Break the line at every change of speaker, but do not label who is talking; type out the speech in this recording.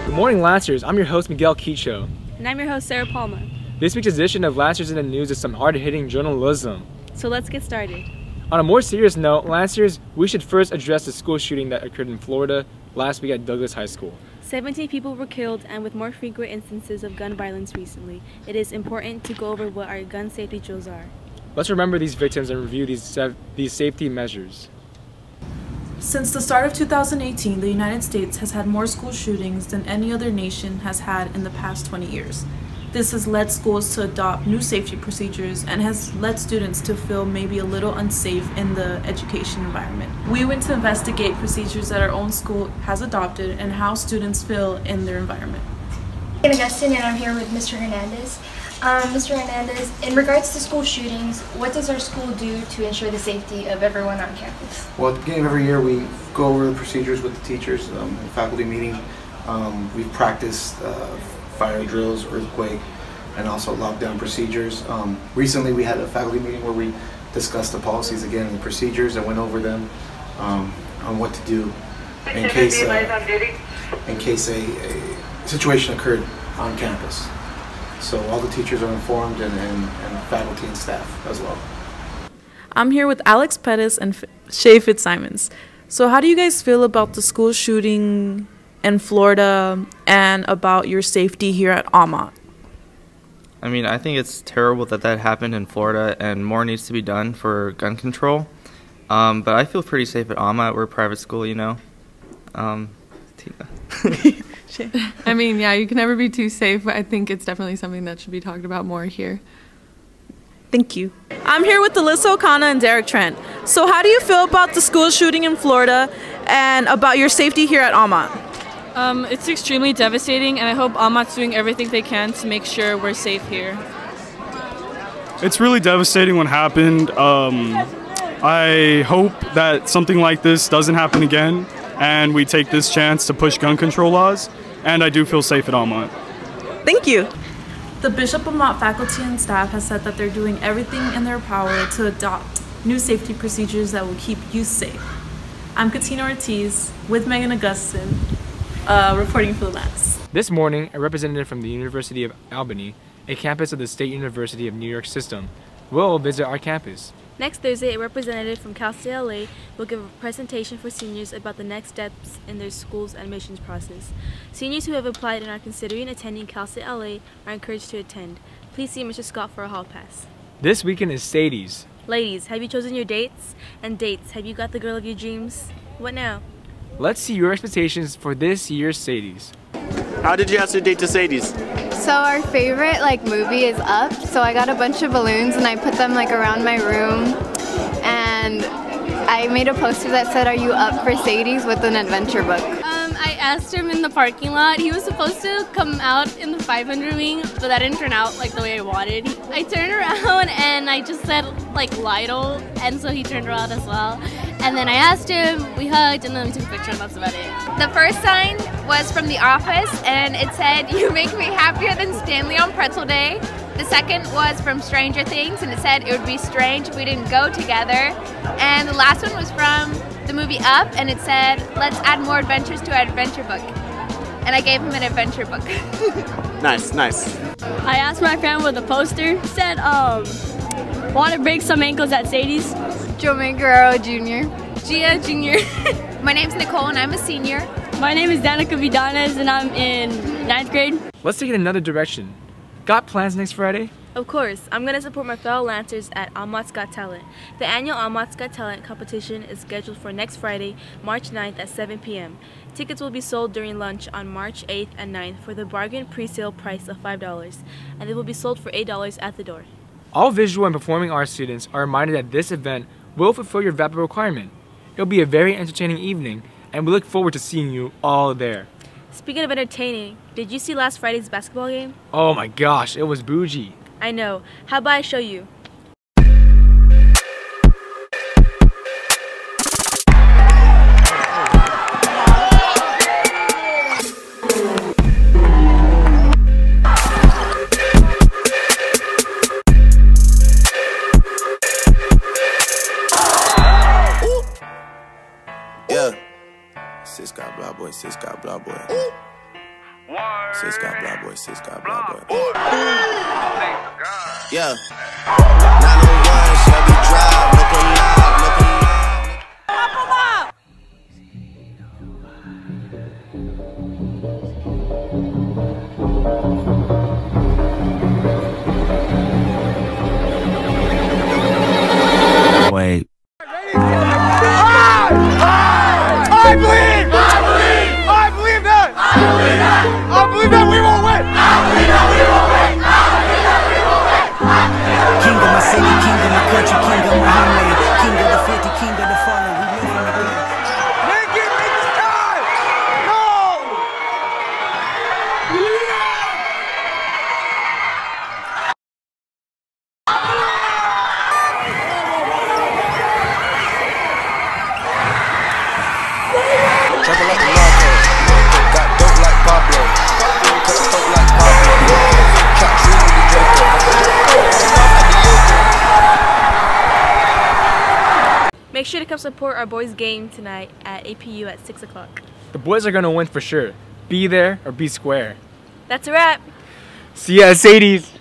Good morning, Lancers. I'm your host, Miguel Quicho.
And I'm your host, Sarah Palma.
This week's edition of Lancers in the News is some hard-hitting journalism.
So let's get started.
On a more serious note, Lancers, we should first address the school shooting that occurred in Florida last week at Douglas High School.
17 people were killed, and with more frequent instances of gun violence recently, it is important to go over what our gun safety drills are.
Let's remember these victims and review these safety measures.
Since the start of 2018, the United States has had more school shootings than any other nation has had in the past 20 years. This has led schools to adopt new safety procedures and has led students to feel maybe a little unsafe in the education environment. We went to investigate procedures that our own school has adopted and how students feel in their environment.
I'm Augustine and I'm here with Mr. Hernandez. Mr. Hernandez, in regards to school shootings, what does our school do to ensure the safety of everyone on campus?
Well, at the beginning of every year, we go over the procedures with the teachers in faculty meeting. We've practiced fire drills, earthquake, and also lockdown procedures. Recently, we had a faculty meeting where we discussed the policies again and the procedures and went over them on what to do in case a situation occurred on campus. So all the teachers are informed and faculty and staff as well.
I'm here with Alex Pettis and Shay Fitzsimons. So how do you guys feel about the school shooting in Florida and about your safety here at Almont?
I mean, I think it's terrible that happened in Florida and more needs to be done for gun control. But I feel pretty safe at Almont. We're a private school, you know.
I mean, yeah, you can never be too safe, but I think it's definitely something that should be talked about more here.
Thank you. I'm here with Alyssa O'Connor and Derek Trent. So how do you feel about the school shooting in Florida and about your safety here at Almont?
It's extremely devastating, and I hope Almont's doing everything they can to make sure we're safe here.
It's really devastating what happened. I hope that something like this doesn't happen again, and we take this chance to push gun control laws, and I do feel safe at Almont.
Thank you. The Bishop Almont faculty and staff has said that they're doing everything in their power to adopt new safety procedures that will keep you safe. I'm Katina Ortiz with Megan Augustine, reporting for the Lance.
This morning, a representative from the University of Albany, a campus of the State University of New York system, will visit our campus.
Next Thursday, a representative from Cal State LA will give a presentation for seniors about the next steps in their school's admissions process. Seniors who have applied and are considering attending Cal State LA are encouraged to attend. Please see Mr. Scott for a hall pass.
This weekend is Sadies.
Ladies, have you chosen your dates? And dates, have you got the girl of your dreams? What now?
Let's see your expectations for this year's Sadies.
How did you ask your date to Sadies?
So our favorite movie is Up, so I got a bunch of balloons and I put them around my room, and I made a poster that said, "Are you up for Sadies?" with an adventure book.
I asked him in the parking lot. He was supposed to come out in the 500 wing, but that didn't turn out the way I wanted. I turned around and I just said Lidl, and so he turned around as well. And then I asked him, we hugged, and then we took a picture, and that's about it.
The first sign was from The Office, and it said, "You make me happier than Stanley on Pretzel Day." The second was from Stranger Things, and it said it would be strange if we didn't go together. And the last one was from the movie Up, and it said, "Let's add more adventures to our adventure book." And I gave him an adventure book.
Nice, nice.
I asked my friend with a poster, said, want to break some ankles at Sadies?
Joe Guerrero Jr.
Gia Jr. My name's Nicole, and I'm a senior.
My name is Danica Vidanes, and I'm in 9th grade.
Let's take it another direction. Got plans next Friday?
Of course, I'm going to support my fellow Lancers at Almont's Got Talent. The annual Almont's Got Talent competition is scheduled for next Friday, March 9th at 7 p.m. Tickets will be sold during lunch on March 8th and 9th for the bargain pre-sale price of $5, and they will be sold for $8 at the door.
All visual and performing arts students are reminded that this event will fulfill your VAPA requirement. It'll be a very entertaining evening, and we look forward to seeing you all there.
Speaking of entertaining, did you see last Friday's basketball game?
Oh my gosh, it was bougie.
I know. How about I show you?
Sis got blah boy, sis got blah boy. Sis got blah boy, sis got blah boy. Yeah. 901 Shelby Drive, look alive, look alive.
Wait.
I believe that we will win.
King of my city, king of my country, king of my homeland, king of the 50, king of the fallen. We live in the good.
Man, give me this time. No.
Trouble like the Marco, got dope like Pablo, cut dope like Pablo, chop trees with the Draco.
Make sure to come support our boys' game tonight at APU at 6 o'clock.
The boys are gonna win for sure. Be there or be square.
That's a wrap.
See ya at Sadies.